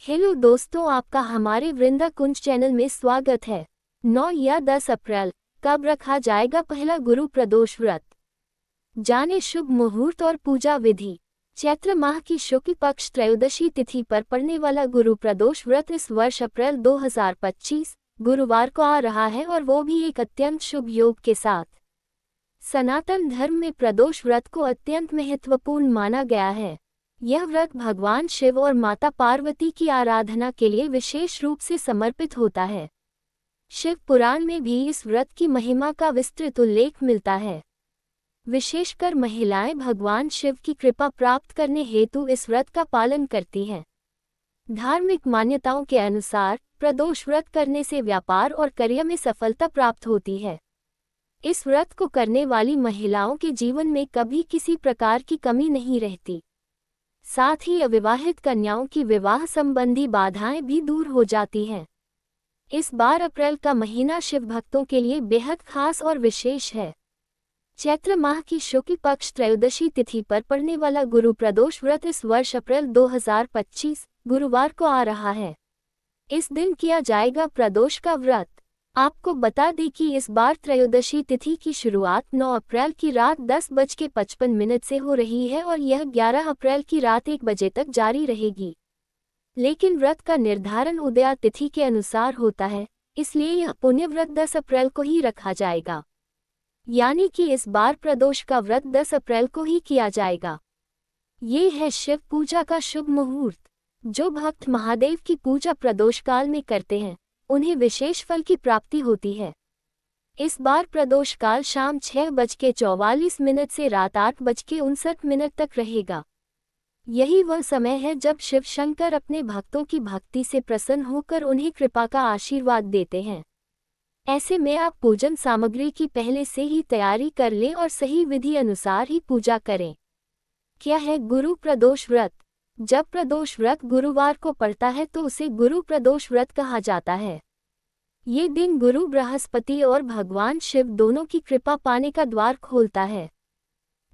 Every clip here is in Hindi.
हेलो दोस्तों, आपका हमारे वृंदा कुंज चैनल में स्वागत है। 9 या 10 अप्रैल कब रखा जाएगा पहला गुरु प्रदोष व्रत? जाने शुभ मुहूर्त और पूजा विधि। चैत्र माह की शुक्ल पक्ष त्रयोदशी तिथि पर पड़ने वाला गुरु प्रदोष व्रत इस वर्ष अप्रैल 2025 गुरुवार को आ रहा है, और वो भी एक अत्यंत शुभ योग के साथ। सनातन धर्म में प्रदोष व्रत को अत्यंत महत्वपूर्ण माना गया है। यह व्रत भगवान शिव और माता पार्वती की आराधना के लिए विशेष रूप से समर्पित होता है। शिव पुराण में भी इस व्रत की महिमा का विस्तृत उल्लेख मिलता है। विशेषकर महिलाएं भगवान शिव की कृपा प्राप्त करने हेतु इस व्रत का पालन करती हैं। धार्मिक मान्यताओं के अनुसार प्रदोष व्रत करने से व्यापार और करियर में सफलता प्राप्त होती है। इस व्रत को करने वाली महिलाओं के जीवन में कभी किसी प्रकार की कमी नहीं रहती। साथ ही अविवाहित कन्याओं की विवाह संबंधी बाधाएं भी दूर हो जाती हैं। इस बार अप्रैल का महीना शिव भक्तों के लिए बेहद खास और विशेष है। चैत्र माह की शुक्ल पक्ष त्रयोदशी तिथि पर पड़ने वाला गुरु प्रदोष व्रत इस वर्ष अप्रैल 2025 गुरुवार को आ रहा है। इस दिन किया जाएगा प्रदोष का व्रत। आपको बता दें कि इस बार त्रयोदशी तिथि की शुरुआत 9 अप्रैल की रात 10:55 से हो रही है, और यह 11 अप्रैल की रात 1 बजे तक जारी रहेगी। लेकिन व्रत का निर्धारण उदया तिथि के अनुसार होता है, इसलिए यह पुण्य व्रत 10 अप्रैल को ही रखा जाएगा। यानी कि इस बार प्रदोष का व्रत 10 अप्रैल को ही किया जाएगा। ये है शिव पूजा का शुभ मुहूर्त। जो भक्त महादेव की पूजा प्रदोष काल में करते हैं, उन्हें विशेष फल की प्राप्ति होती है। इस बार प्रदोष काल शाम 6:44 से रात 8:59 तक रहेगा। यही वह समय है जब शिव शंकर अपने भक्तों की भक्ति से प्रसन्न होकर उन्हें कृपा का आशीर्वाद देते हैं। ऐसे में आप पूजन सामग्री की पहले से ही तैयारी कर लें और सही विधि अनुसार ही पूजा करें। क्या है गुरु प्रदोष व्रत? जब प्रदोष व्रत गुरुवार को पड़ता है तो उसे गुरु प्रदोष व्रत कहा जाता है। ये दिन गुरु बृहस्पति और भगवान शिव दोनों की कृपा पाने का द्वार खोलता है।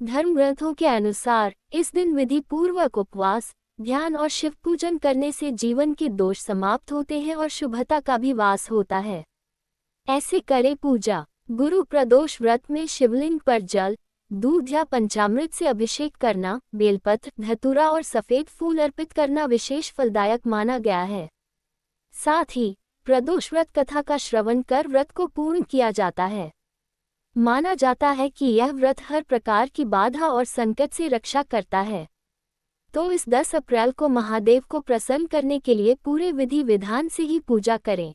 धर्म ग्रंथों के अनुसार इस दिन विधि पूर्वक उपवास, ध्यान और शिव पूजन करने से जीवन के दोष समाप्त होते हैं और शुभता का भी वास होता है। ऐसे करें पूजा। गुरु प्रदोष व्रत में शिवलिंग पर जल, दूध या पंचामृत से अभिषेक करना, बेलपत्र, धतूरा और सफेद फूल अर्पित करना विशेष फलदायक माना गया है। साथ ही प्रदोष व्रत कथा का श्रवण कर व्रत को पूर्ण किया जाता है। माना जाता है कि यह व्रत हर प्रकार की बाधा और संकट से रक्षा करता है। तो इस 10 अप्रैल को महादेव को प्रसन्न करने के लिए पूरे विधि विधान से ही पूजा करें।